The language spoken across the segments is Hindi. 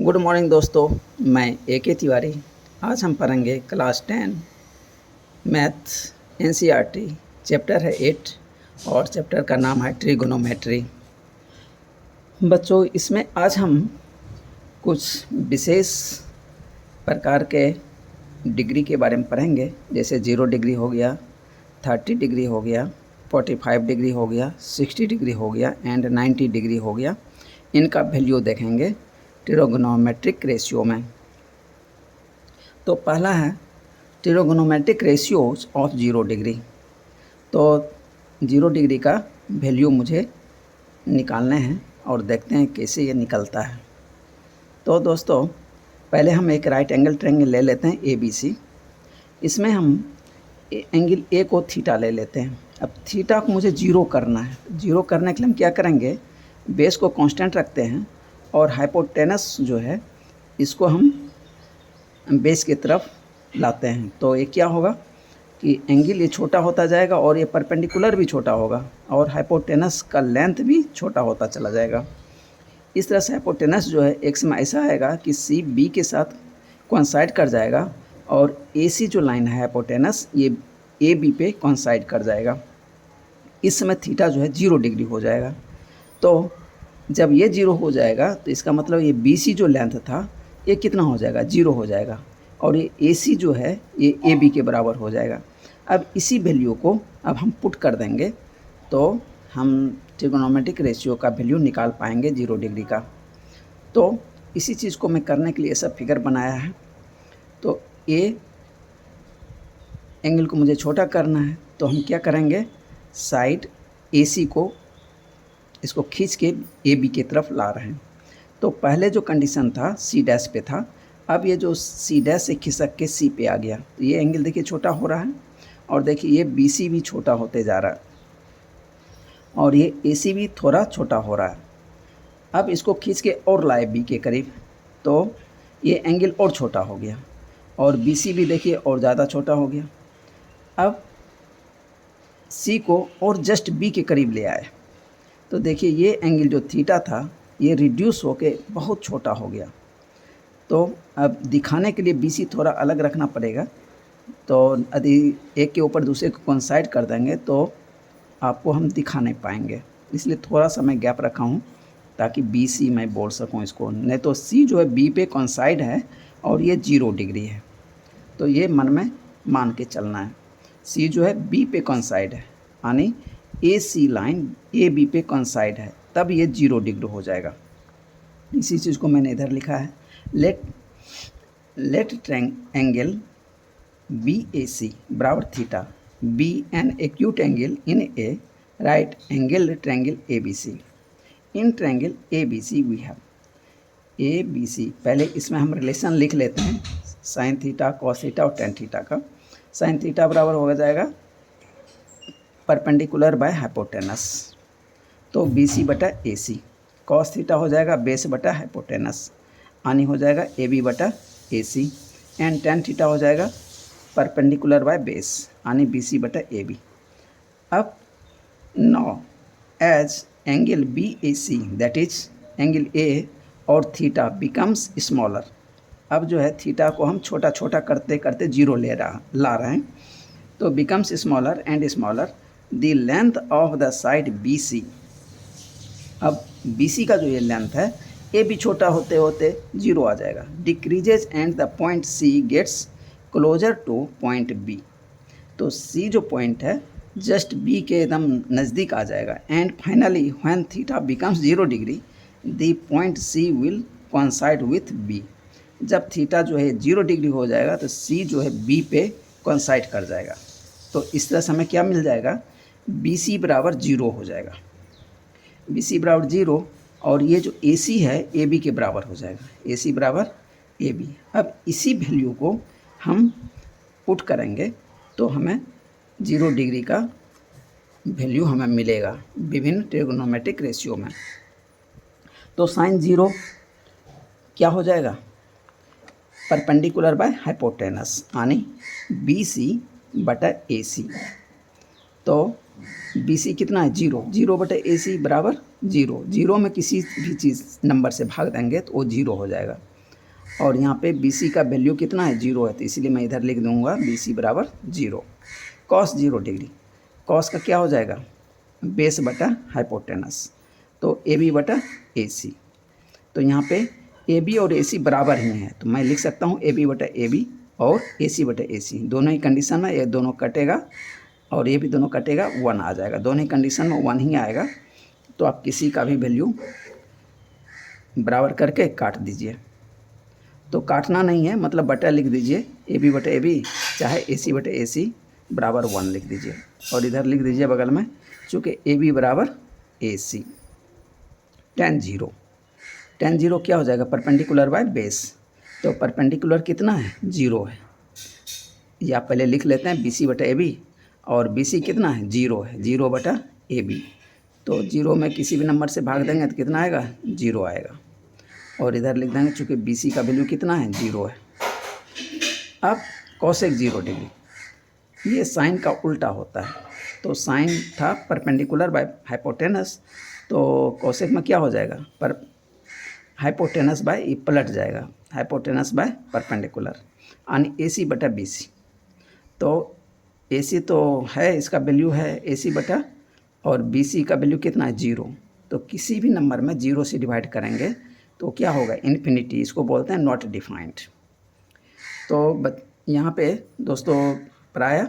गुड मॉर्निंग दोस्तों, मैं ए.के. तिवारी। आज हम पढ़ेंगे क्लास 10 मैथ्स एनसीईआरटी। चैप्टर है 8 और चैप्टर का नाम है ट्रिगोनोमेट्री। बच्चों, इसमें आज हम कुछ विशेष प्रकार के डिग्री के बारे में पढ़ेंगे, जैसे 0 डिग्री हो गया, 30 डिग्री हो गया, 45 डिग्री हो गया, 60 डिग्री हो गया एंड 90 डिग्री हो गया। इनका वैल्यू देखेंगे ट्रिगोनोमेट्रिक रेशियो में। तो पहला है ट्रिगोनोमेट्रिक रेशियोज ऑफ 0 डिग्री। तो 0 डिग्री का वैल्यू मुझे निकालने हैं और देखते हैं कैसे ये निकलता है। तो दोस्तों, पहले हम एक राइट एंगल ट्रायंगल ले लेते हैं ABC। इसमें हम एंगल A को थीटा ले लेते हैं। अब थीटा को मुझे 0 करना है। 0 करने के लिए हम क्या करेंगे, बेस को कांस्टेंट रखते हैं और हाइपोटेनस जो है इसको हम बेस की तरफ लाते हैं। तो ये क्या होगा कि एंगल ये छोटा होता जाएगा और ये परपेंडिकुलर भी छोटा होगा और हाइपोटेनस का लेंथ भी छोटा होता चला जाएगा। इस तरह से हाइपोटेनस जो है एक समय ऐसा आएगा कि सी बी के साथ कोइंसाइड कर जाएगा और AC जो लाइन है हाइपोटेनस ये AB पे कोइंसाइड कर जाएगा। इस समय थीटा जो है 0 डिग्री हो जाएगा। तो जब ये 0 हो जाएगा तो इसका मतलब ये BC जो लेंथ था ये कितना हो जाएगा, 0 हो जाएगा और ये AC जो है ये AB के बराबर हो जाएगा। अब इसी वैल्यू को अब हम पुट कर देंगे तो हम ट्रिगोनोमेट्रिक रेशियो का वैल्यू निकाल पाएंगे 0 डिग्री का। तो इसी चीज़ को मैं करने के लिए सब फिगर बनाया है। तो A एंगल को मुझे छोटा करना है, तो हम क्या करेंगे, साइड AC को इसको खींच के AB की तरफ ला रहे हैं। तो पहले जो कंडीशन था C' पे था, अब ये जो C' से खिसक के C पे आ गया। तो ये एंगल देखिए छोटा हो रहा है और देखिए ये BC भी छोटा होते जा रहा है और ये AC भी थोड़ा छोटा हो रहा है। अब इसको खींच के और लाए B के करीब, तो ये एंगल और छोटा हो गया और BC भी देखिए और ज़्यादा छोटा हो गया। अब C को और जस्ट B के करीब ले आए, तो देखिए ये एंगल जो थीटा था ये रिड्यूस होके बहुत छोटा हो गया। तो अब दिखाने के लिए BC थोड़ा अलग रखना पड़ेगा। तो यदि एक के ऊपर दूसरे को कोइंसाइड कर देंगे तो आपको हम दिखा नहीं पाएंगे, इसलिए थोड़ा सा मैं गैप रखा हूँ ताकि BC मैं बोल सकूँ इसको। नहीं तो C जो है B पे कोइंसाइड है और ये 0 डिग्री है, तो ये मन में मान के चलना है। C जो है B पे कोइंसाइड है, यानी AC लाइन AB पे कोइंसाइड है, तब ये 0 डिग्री हो जाएगा। इसी चीज़ को मैंने इधर लिखा है, लेट एंगल BAC बराबर theta be an acute angle in a right angle triangle ABC। In triangle ABC we have ABC। पहले इसमें हम रिलेशन लिख लेते हैं, साइन थीटा, कॉस थीटा और टेन थीटा का। साइन थीटा बराबर हो जाएगा परपेंडिकुलर बाय हाइपोटेनस, तो BC बटा AC। कॉस थीटा हो जाएगा बेस बटा हाइपोटेनस, यानी हो जाएगा AB बटा AC एंड टेन थीटा हो जाएगा परपेंडिकुलर बाय बेस, यानी BC बटा AB। अब now as angle BAC that is angle A और थीटा बिकम्स स्मॉलर। अब जो है थीटा को हम छोटा छोटा करते करते 0 ला रहे हैं, तो becomes smaller and smaller the length of the side BC। अब BC का जो ये लेंथ है ये भी छोटा होते होते 0 आ जाएगा, decreases and the point C gets closer to point B। तो C जो पॉइंट है जस्ट B के एकदम नज़दीक आ जाएगा and finally when theta becomes 0 degree the point C will coincide with B। जब थीटा जो है 0 डिग्री हो जाएगा तो C जो है B पे कोइंसाइड कर जाएगा। तो इस तरह से हमें क्या मिल जाएगा, BC बराबर 0 हो जाएगा। BC बराबर 0 और ये जो AC है AB के बराबर हो जाएगा, AC बराबर AB। अब इसी वैल्यू को हम पुट करेंगे तो हमें 0 डिग्री का वैल्यू हमें मिलेगा विभिन्न ट्रिगोनोमेट्रिक रेशियो में। तो साइन 0 क्या हो जाएगा, परपेंडिकुलर बाय हाइपोटेनस, यानी BC बटा AC। तो BC कितना है, 0। 0 बटे AC बराबर 0। 0 में किसी भी चीज़ नंबर से भाग देंगे तो वो 0 हो जाएगा। और यहाँ पे बी सी का वैल्यू कितना है, 0 है, तो इसीलिए मैं इधर लिख दूँगा बी सी बराबर 0। कॉस 0 डिग्री, कॉस का क्या हो जाएगा, बेस बटा हाइपोटेनस, तो ए बी बटा ए सी। तो यहाँ पे ए बी और ए सी बराबर ही हैं, तो मैं लिख सकता हूँ ए बी बटा ए बी और ए सी बटा ए सी। दोनों ही कंडीशन में ये दोनों कटेगा और ये भी दोनों कटेगा, 1 आ जाएगा। दोनों ही कंडीशन में 1 ही आएगा, तो आप किसी का भी वैल्यू बराबर करके काट दीजिए। तो काटना नहीं है, मतलब बटा लिख दीजिए, ए बी बटा ए बी चाहे ए सी बटा ए सी बराबर 1 लिख दीजिए। और इधर लिख दीजिए बगल में, चूँकि ए बी बराबर ए सी, tan 0, tan 0 क्या हो जाएगा, परपेंडिकुलर बाय बेस। तो परपेंडिकुलर कितना है, 0 है। या पहले लिख लेते हैं बी सी बटा ए बी, और बी सी कितना है, 0 है, 0 बटा ए बी। तो 0 में किसी भी नंबर से भाग देंगे तो कितना आएगा, 0 आएगा। और इधर लिख देंगे चूँकि बी सी का वैल्यू कितना है, 0 है। अब कोसेक 0 डिग्री, ये साइन का उल्टा होता है। तो साइन था परपेंडिकुलर बाय हाइपोटेनस, तो कोसेक में क्या हो जाएगा, पर हाइपोटेनस बाय, ये पलट जाएगा, हाइपोटेनस बाय परपेंडिकुलर, यानी ए सी बटा बी सी। तो ए सी तो है, इसका वैल्यू है ए सी बटा, और बी सी का वैल्यू कितना है, 0। तो किसी भी नंबर में 0 से डिवाइड करेंगे तो क्या होगा, इन्फिनिटी, इसको बोलते हैं नॉट डिफाइंड। तो यहाँ पे दोस्तों प्राय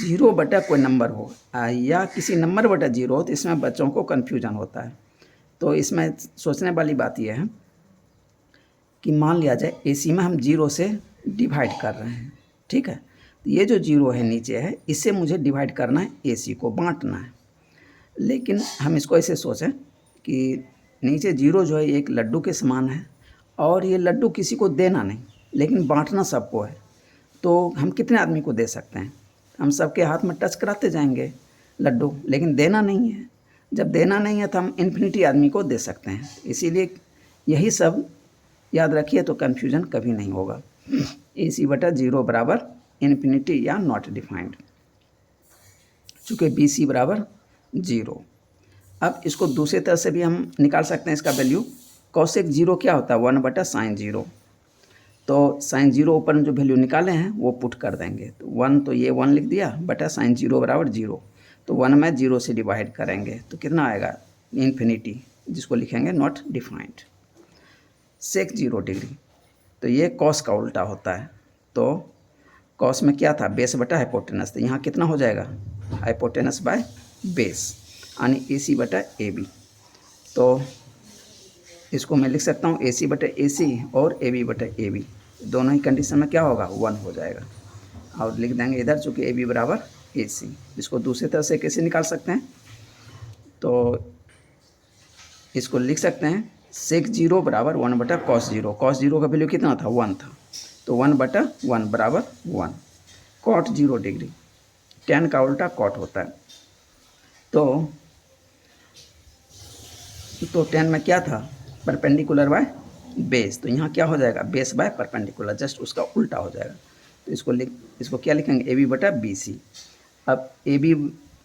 0 बटा कोई नंबर हो या किसी नंबर बटा 0 हो, तो इसमें बच्चों को कन्फ्यूजन होता है। तो इसमें सोचने वाली बात यह है कि मान लिया जाए ए सी में हम 0 से डिवाइड कर रहे हैं, ठीक है, तो ये जो 0 है नीचे है, इससे मुझे डिवाइड करना है, ए सी को बांटना है। लेकिन हम इसको ऐसे सोचें कि नीचे 0 जो है एक लड्डू के समान है, और ये लड्डू किसी को देना नहीं, लेकिन बांटना सबको है। तो हम कितने आदमी को दे सकते हैं, हम सबके हाथ में टच कराते जाएंगे लड्डू, लेकिन देना नहीं है। जब देना नहीं है तो हम इन्फिनिटी आदमी को दे सकते हैं। इसीलिए यही सब याद रखिए, तो कन्फ्यूजन कभी नहीं होगा। ए सी बटा 0 बराबर इन्फिनिटी या नॉट डिफाइंड, चूँकि बी सी बराबर 0। अब इसको दूसरी तरह से भी हम निकाल सकते हैं इसका वैल्यू। कॉसेक 0 क्या होता है, 1 बटा साइन 0। तो साइन 0 ऊपर जो वैल्यू निकाले हैं वो पुट कर देंगे, तो 1, तो ये 1 लिख दिया, बटा साइन 0 बराबर 0। तो 1 में 0 से डिवाइड करेंगे तो कितना आएगा, इन्फिनिटी, जिसको लिखेंगे नॉट डिफाइंड। सेक 0 डिग्री, तो ये कॉस का उल्टा होता है। तो कॉस में क्या था, बेस बटा हाइपोटेनस, तो यहाँ कितना हो जाएगा, हाइपोटेनस बाय बेस, यानी ए सी बटा ए बी। तो इसको मैं लिख सकता हूँ ए सी बटा ए सी और ए बी बटा ए बी, दोनों ही कंडीशन में क्या होगा, 1 हो जाएगा। और लिख देंगे इधर चूँकि ए बी बराबर ए सी। इसको दूसरी तरह से कैसे निकाल सकते हैं, तो इसको लिख सकते हैं सेक 0 बराबर 1 बटा कॉस 0। कॉस 0 का वैल्यू कितना था, 1 था, तो 1 बटा 1 बराबर 1। कॉट 0 डिग्री, tan का उल्टा कॉट होता है। तो tan में क्या था, परपेंडिकुलर बाय बेस, तो यहाँ क्या हो जाएगा, बेस बाय परपेंडिकुलर, जस्ट उसका उल्टा हो जाएगा। तो इसको क्या लिखेंगे, ए बी बटा बी सी। अब ए बी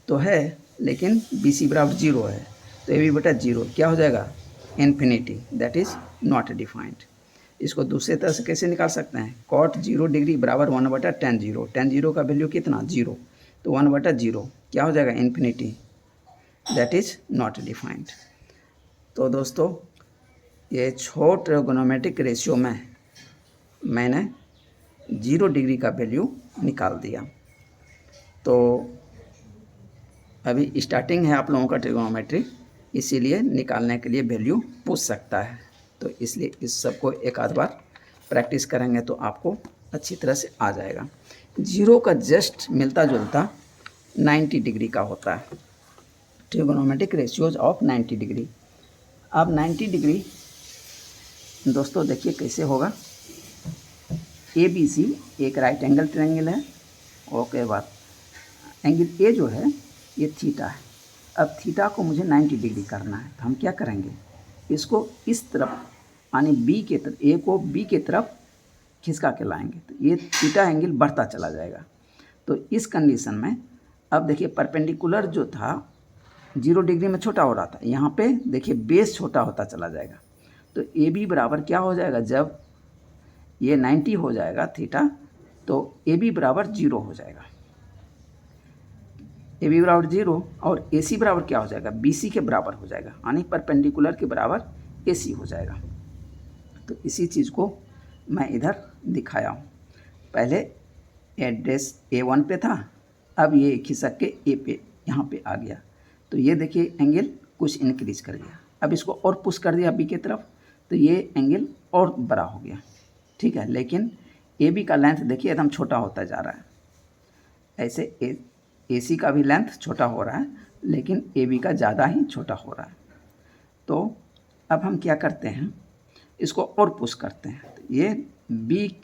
तो है लेकिन बी सी बराबर 0 है, तो ए बी बटा 0 क्या हो जाएगा, infinity, that is not defined. इसको दूसरे तरह से कैसे निकाल सकते हैं, कॉट 0 डिग्री बराबर 1 बटा tan 0। tan 0 का वैल्यू कितना, 0, तो 1 बटा 0 क्या हो जाएगा, infinity, that is not defined. तो दोस्तों ये छोट ट्रिगोनोमेट्रिक रेशियो में मैंने 0 डिग्री का वैल्यू निकाल दिया। तो अभी स्टार्टिंग है आप लोगों का ट्रिगोनोमेट्री, इसीलिए निकालने के लिए वैल्यू पूछ सकता है। तो इसलिए इस सब को एक आध बार प्रैक्टिस करेंगे तो आपको अच्छी तरह से आ जाएगा। 0 का जस्ट मिलता जुलता 90 डिग्री का होता है, ट्रिगोनोमेट्रिक रेशियोज ऑफ 90 डिग्री। अब 90 डिग्री दोस्तों देखिए कैसे होगा, ए बी सी एक राइट एंगल ट्रायंगल है, ओके बात, एंगल ए जो है ये थीटा है। अब थीटा को मुझे 90 डिग्री करना है, तो हम क्या करेंगे, इसको इस तरफ यानी बी के तरफ, ए को बी के तरफ खिसका के लाएंगे, तो ये थीटा एंगल बढ़ता चला जाएगा। तो इस कंडीशन में अब देखिए परपेंडिकुलर जो था 0 डिग्री में छोटा हो रहा था, यहाँ पे देखिए बेस छोटा होता चला जाएगा। तो ए बी बराबर क्या हो जाएगा, जब ये 90 हो जाएगा थीटा, तो ए बी बराबर 0 हो जाएगा। ए बी बराबर 0 और ए सी बराबर क्या हो जाएगा, बी सी के बराबर हो जाएगा, यानी परपेंडिकुलर के बराबर ए सी हो जाएगा। तो इसी चीज़ को मैं इधर दिखाया हूँ। पहले एड्रेस A1 पे था, अब ये खिसक के ए पे यहाँ पे आ गया। तो ये देखिए एंगल कुछ इंक्रीज कर गया। अब इसको और पुश कर दिया बी की तरफ, तो ये एंगल और बड़ा हो गया, ठीक है। लेकिन ए बी का लेंथ देखिए एकदम छोटा होता जा रहा है। ऐसे ए सी का भी लेंथ छोटा हो रहा है, लेकिन ए बी का ज़्यादा ही छोटा हो रहा है। तो अब हम क्या करते हैं, इसको और पुश करते हैं। तो ये बी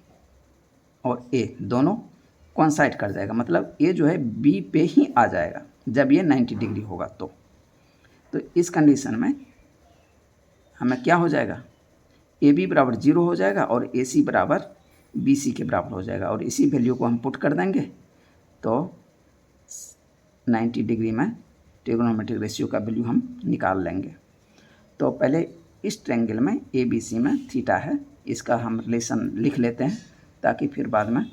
और ए दोनों कोइंसाइड कर जाएगा, मतलब ए जो है बी पे ही आ जाएगा जब ये 90 डिग्री होगा। तो इस कंडीशन में हमें क्या हो जाएगा, ए बी बराबर 0 हो जाएगा और ए सी बराबर बी सी के बराबर हो जाएगा। और इसी वैल्यू को हम पुट कर देंगे तो 90 डिग्री में ट्रिग्नोमेट्रिक रेशियो का वैल्यू हम निकाल लेंगे। तो पहले इस ट्रायंगल में ए बी सी में थीटा है, इसका हम रिलेशन लिख लेते हैं ताकि फिर बाद में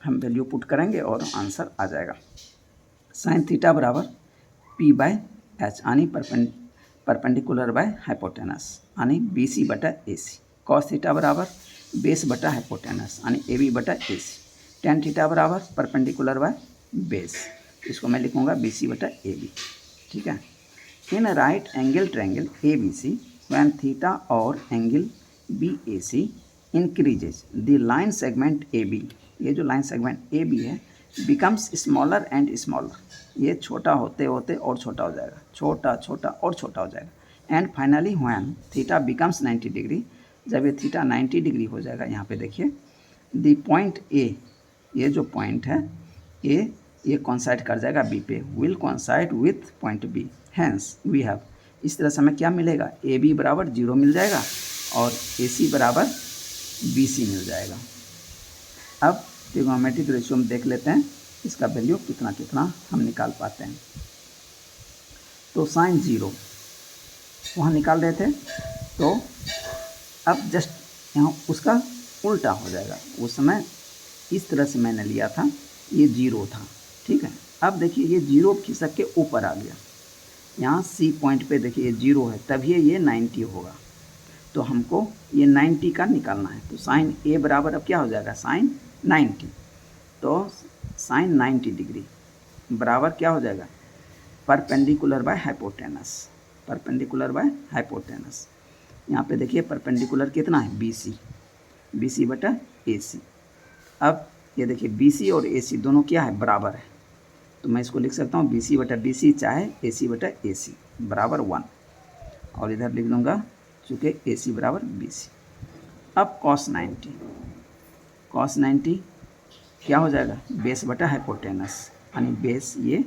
हम वैल्यू पुट करेंगे और आंसर आ जाएगा। साइन थीटा बराबर पी बाय एच, यानी परपेंडिकुलर बाय हाइपोटेनस, यानी बी सी बटा ए सी। कॉस थीटा बराबर बेस बटा हाइपोटेनस, यानी ए बी बटा ए सी। टेन थीटा बराबर परपेंडिकुलर बाय बेस, इसको मैं लिखूँगा बी सी बटा ए बी, ठीक है। In right angle triangle A B C when theta और angle B A C increases the line segment A B, ये जो लाइन सेगमेंट ए बी है बिकम्स स्मॉलर एंड स्मॉलर, ये छोटा होते होते और छोटा हो जाएगा, छोटा छोटा और छोटा हो जाएगा। And finally when theta becomes 90 degree, जब ये थीटा 90 डिग्री हो जाएगा, यहाँ पे देखिए द पॉइंट ए, ये जो पॉइंट है ए, ये कोइंसाइड कर जाएगा बी पे, will coincide with point B, hence we have, इस तरह से हमें क्या मिलेगा, ए बी बराबर 0 मिल जाएगा और ए सी बराबर बी सी मिल जाएगा। अब ट्रिग्नोमेट्रिक रेशियो में देख लेते हैं इसका वैल्यू कितना कितना हम निकाल पाते हैं। तो साइन 0 वहाँ निकाल रहे थे, तो अब जस्ट यहाँ उसका उल्टा हो जाएगा। उस समय इस तरह से मैंने लिया था, ये 0 था, ठीक है। अब देखिए ये 0 खिसक के ऊपर आ गया, यहाँ सी पॉइंट पे देखिए ये 0 है, तभी ये 90 होगा। तो हमको ये 90 का निकालना है। तो साइन ए बराबर अब क्या हो जाएगा, साइन 90। तो साइन 90 डिग्री बराबर क्या हो जाएगा, perpendicular by hypotenuse, perpendicular by hypotenuse. यहाँ पे देखिए परपेंडिकुलर कितना है, बी सी, बी सी बटा ए सी। अब ये देखिए बी सी और ए सी दोनों क्या है, बराबर है। तो मैं इसको लिख सकता हूँ बी सी बटा बी सी चाहे ए सी बटा ए सी बराबर 1, और इधर लिख दूँगा चूँकि ए सी बराबर बी सी। अब कॉस 90, कॉस 90 क्या हो जाएगा, बेस बटा हाइपोटेनस, यानी बेस, ये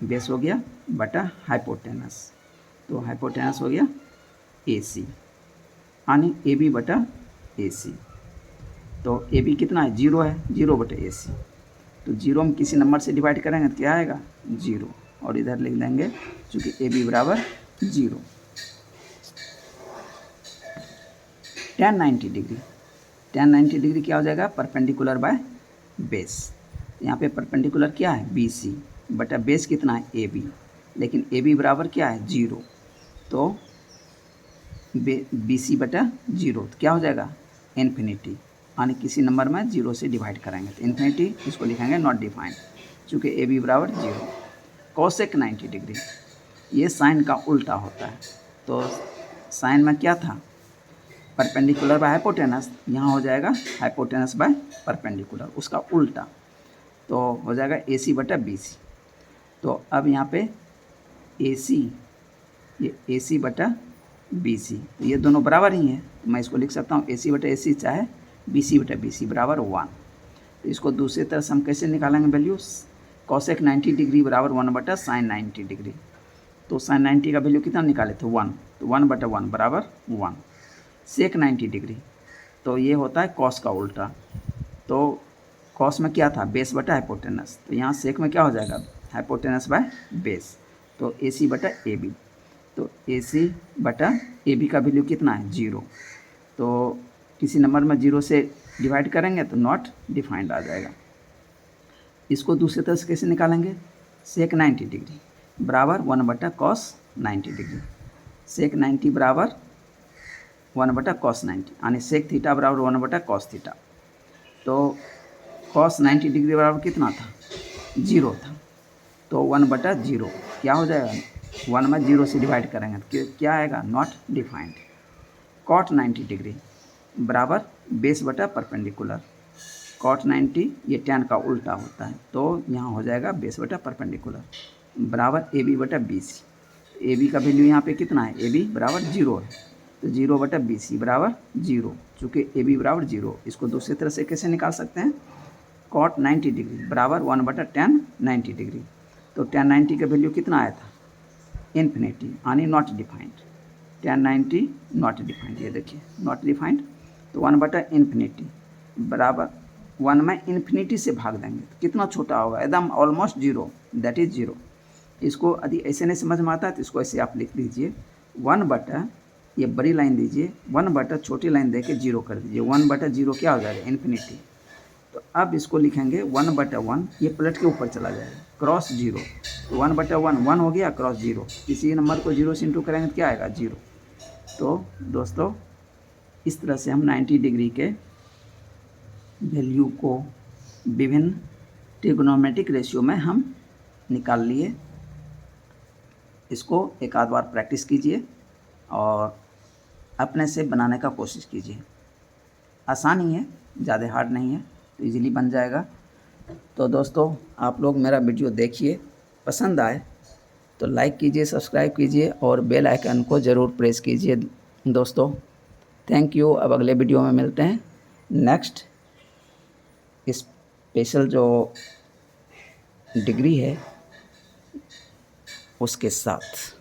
बेस हो गया बटा हाइपोटेनस, तो हाइपोटेनस हो गया ए सी, यानी ए बी बटा ए सी। तो ए बी कितना है, 0 है, 0 बटा ए सी। तो 0 हम किसी नंबर से डिवाइड करेंगे तो क्या आएगा, 0, और इधर लिख देंगे चूँकि ए बी बराबर 0। tan 90 डिग्री, tan 90 डिग्री क्या हो जाएगा, परपेंडिकुलर बाय बेस। यहाँ पे परपेंडिकुलर क्या है, बी सी बटा बेस कितना है, ए बी, लेकिन ए बी बराबर क्या है, 0। तो बी सी बटा 0 तो क्या हो जाएगा, इन्फिनिटी, यानी किसी नंबर में 0 से डिवाइड करेंगे तो इन्फिनिटी, इसको लिखेंगे नॉट डिफाइंड, चूँकि ए बी बराबर 0। कोसेक 90 डिग्री, ये साइन का उल्टा होता है। तो साइन में क्या था, परपेंडिकुलर बाय हाइपोटेनस, यहाँ हो जाएगा हाइपोटेनस बाय परपेंडिकुलर, उसका उल्टा, तो हो जाएगा ए सी बटा बी सी। तो अब यहाँ पे ए सी, ये ए सी बटा बी सी, तो ये दोनों बराबर ही हैं, तो मैं इसको लिख सकता हूँ ए सी बटा ए सी चाहे बी सी बटा बी सी बराबर 1। तो इसको दूसरी तरह से हम कैसे निकालेंगे वैल्यूज, कॉसेक 90 डिग्री बराबर 1 बटा साइन 90 डिग्री। तो साइन 90 का वैल्यू कितना निकाले थे, 1, तो 1 बटा 1 बराबर 1। सेक 90 डिग्री, तो ये होता है कॉस का उल्टा। तो कॉस में क्या था, बेस बटा हाइपोटेनस, तो यहाँ सेक में क्या हो जाएगा, हाइपोटेनस बाय बेस, तो ए सी बटा ए बी। तो ए सी बटा ए बी का वैल्यू कितना है, 0। तो किसी नंबर में 0 से डिवाइड करेंगे तो नॉट डिफाइंड आ जाएगा। इसको दूसरी तरह से कैसे निकालेंगे, सेक 90 डिग्री बराबर 1/cos 90 डिग्री, सेक 90 बराबर 1/cos 90, यानी सेक थीटा बराबर 1/cos थीटा। तो cos 90 डिग्री बराबर कितना था, 0 था, तो 1/0 क्या हो जाएगा, 1 में 0 से डिवाइड करेंगे तो क्या आएगा, नॉट डिफाइंड। cot 90 डिग्री बराबर बेस बटा परपेंडिकुलर, cot 90 ये tan का उल्टा होता है, तो यहाँ हो जाएगा बेस बटा परपेंडिकुलर बराबर AB बटा BC। AB का वैल्यू यहाँ पे कितना है, AB बराबर 0 है, तो 0 बटा BC बराबर 0, चूँकि AB बराबर 0। इसको दूसरी तरह से कैसे निकाल सकते हैं, cot 90 डिग्री बराबर 1/tan 90 डिग्री, तो tan 90 का वैल्यू कितना आया था, इन्फिनिटी, यानी not defined, tan 90 not defined, ये देखिए नॉट डिफाइंड, तो 1/∞ बराबर 1 में इन्फिनिटी से भाग देंगे तो कितना छोटा होगा, एकदम ऑलमोस्ट 0, दैट इज़ 0। इसको यदि ऐसे नहीं समझ में आता है तो इसको ऐसे आप लिख लीजिए, 1/, ये बड़ी लाइन दीजिए, 1/ छोटी लाइन दे के 0 कर दीजिए, 1/0 क्या हो जाएगा, इन्फिनिटी। तो अब इसको लिखेंगे 1/1, ये पलट के ऊपर चला जाएगा, क्रॉस 0, तो 1/1 1 हो गया, क्रॉस 0, किसी नंबर को 0 से इंटू करेंगे तो क्या आएगा, 0। तो दोस्तों इस तरह से हम 90 डिग्री के वैल्यू को विभिन्न ट्रिग्नोमेट्रिक रेशियो में हम निकाल लिए। इसको एक आध बार प्रैक्टिस कीजिए और अपने से बनाने का कोशिश कीजिए, आसान ही है, ज़्यादा हार्ड नहीं है, तो इजीली बन जाएगा। तो दोस्तों आप लोग मेरा वीडियो देखिए, पसंद आए तो लाइक कीजिए, सब्सक्राइब कीजिए और बेल आइकन को ज़रूर प्रेस कीजिए दोस्तों। Thank you. अब अगले वीडियो में मिलते हैं नेक्स्ट स्पेशल जो डिग्री है उसके साथ।